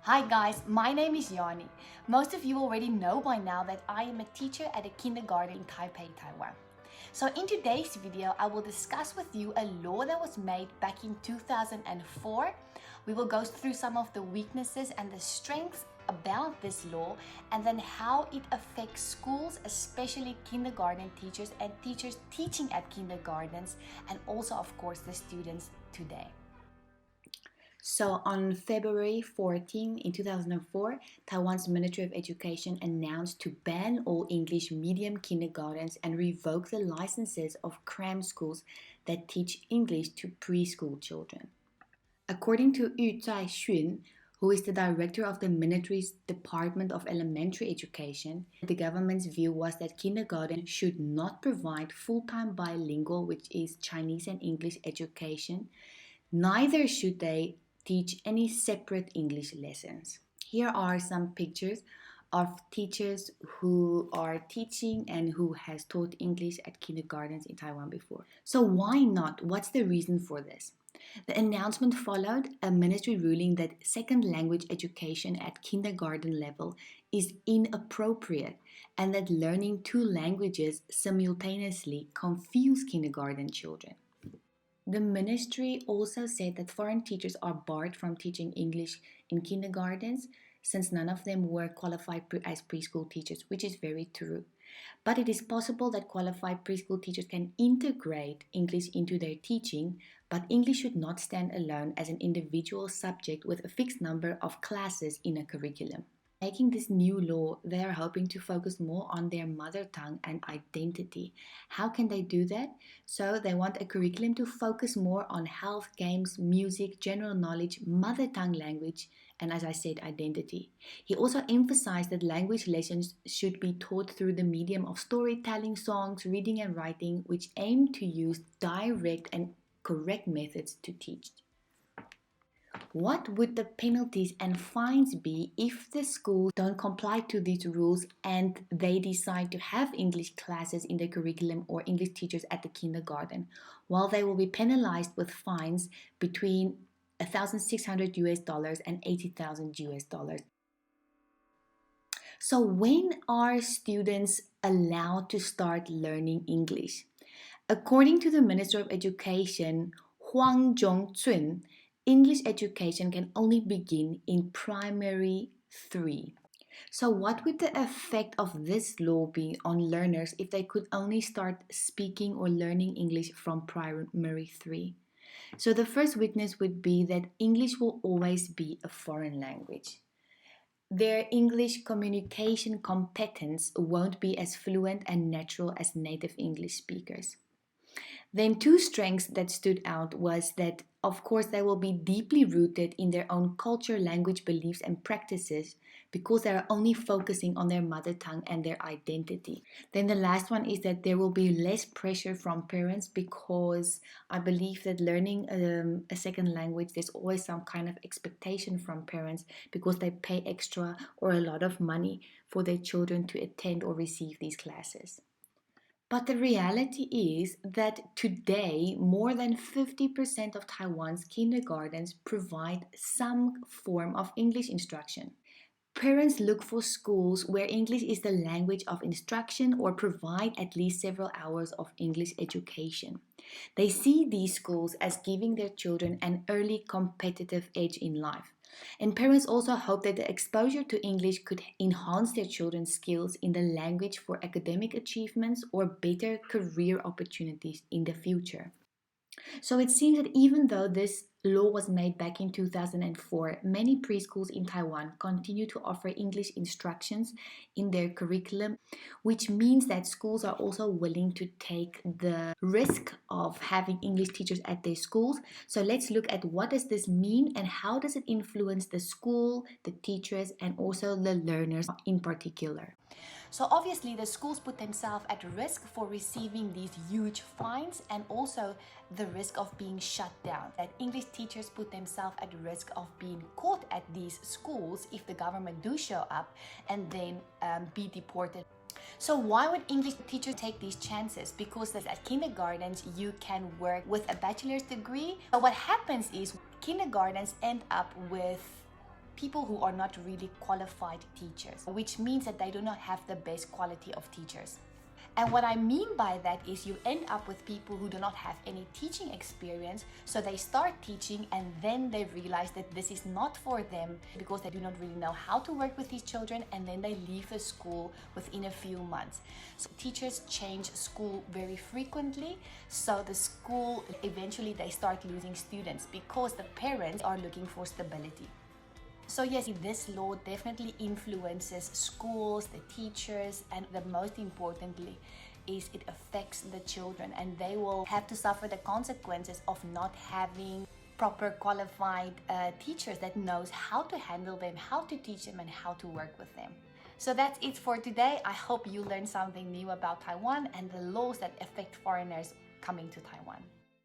Hi guys, my name is Yani. Most of you already know by now that I am a teacher at a kindergarten in Taipei, Taiwan. So in today's video, I will discuss with you a law that was made back in 2004. We will go through some of the weaknesses and the strengths about this law, and then how it affects schools, especially kindergarten teachers and teachers teaching at kindergartens, and also of course the students today. So on February 14 in 2004, Taiwan's Ministry of Education announced to ban all English medium kindergartens and revoke the licenses of cram schools that teach English to preschool children. According to Yu Zai-xun, who is the director of the ministry's Department of Elementary Education, the government's view was that kindergarten should not provide full-time bilingual, which is Chinese and English education. Neither should they teach any separate English lessons. Here are some pictures of teachers who are teaching and who has taught English at kindergartens in Taiwan before. So why not? What's the reason for this? The announcement followed a ministry ruling that second language education at kindergarten level is inappropriate and that learning two languages simultaneously confuse kindergarten children. The ministry also said that foreign teachers are barred from teaching English in kindergartens since none of them were qualified as preschool teachers, which is very true. But it is possible that qualified preschool teachers can integrate English into their teaching, but English should not stand alone as an individual subject with a fixed number of classes in a curriculum. Making this new law, they are hoping to focus more on their mother tongue and identity. How can they do that? So they want a curriculum to focus more on health, games, music, general knowledge, mother tongue language, and as I said, identity. He also emphasized that language lessons should be taught through the medium of storytelling, songs, reading and writing, which aim to use direct and correct methods to teach. What would the penalties and fines be if the schools don't comply to these rules and they decide to have English classes in the curriculum or English teachers at the kindergarten? Well, they will be penalized with fines between $1,600 and $80,000. So when are students allowed to start learning English? According to the Minister of Education, Huang Zhongchun, English education can only begin in primary 3. So what would the effect of this law be on learners if they could only start speaking or learning English from primary 3? So the first weakness would be that English will always be a foreign language. Their English communication competence won't be as fluent and natural as native English speakers. Then two strengths that stood out was that, of course, they will be deeply rooted in their own culture, language, beliefs, and practices because they are only focusing on their mother tongue and their identity. Then the last one is that there will be less pressure from parents because I believe that learning a second language, there's always some kind of expectation from parents because they pay extra or a lot of money for their children to attend or receive these classes. But the reality is that today, more than 50% of Taiwan's kindergartens provide some form of English instruction. Parents look for schools where English is the language of instruction or provide at least several hours of English education. They see these schools as giving their children an early competitive edge in life. And parents also hope that the exposure to English could enhance their children's skills in the language for academic achievements or better career opportunities in the future. So it seems that even though this law was made back in 2004, many preschools in Taiwan continue to offer English instructions in their curriculum, which means that schools are also willing to take the risk of having English teachers at their schools. So let's look at what does this mean and how does it influence the school, the teachers, and also the learners in particular. So obviously the schools put themselves at risk for receiving these huge fines and also the risk of being shut down. That English teachers put themselves at risk of being caught at these schools if the government do show up and then be deported. So why would English teachers take these chances? Because at kindergartens you can work with a bachelor's degree. But what happens is kindergartens end up with people who are not really qualified teachers, which means that they do not have the best quality of teachers. And what I mean by that is you end up with people who do not have any teaching experience, so they start teaching and then they realize that this is not for them because they do not really know how to work with these children, and then they leave the school within a few months. So teachers change school very frequently, so the school eventually they start losing students because the parents are looking for stability. So yes, this law definitely influences schools, the teachers, and the most importantly is it affects the children, and they will have to suffer the consequences of not having proper qualified teachers that knows how to handle them, how to teach them, and how to work with them. So that's it for today. I hope you learned something new about Taiwan and the laws that affect foreigners coming to Taiwan.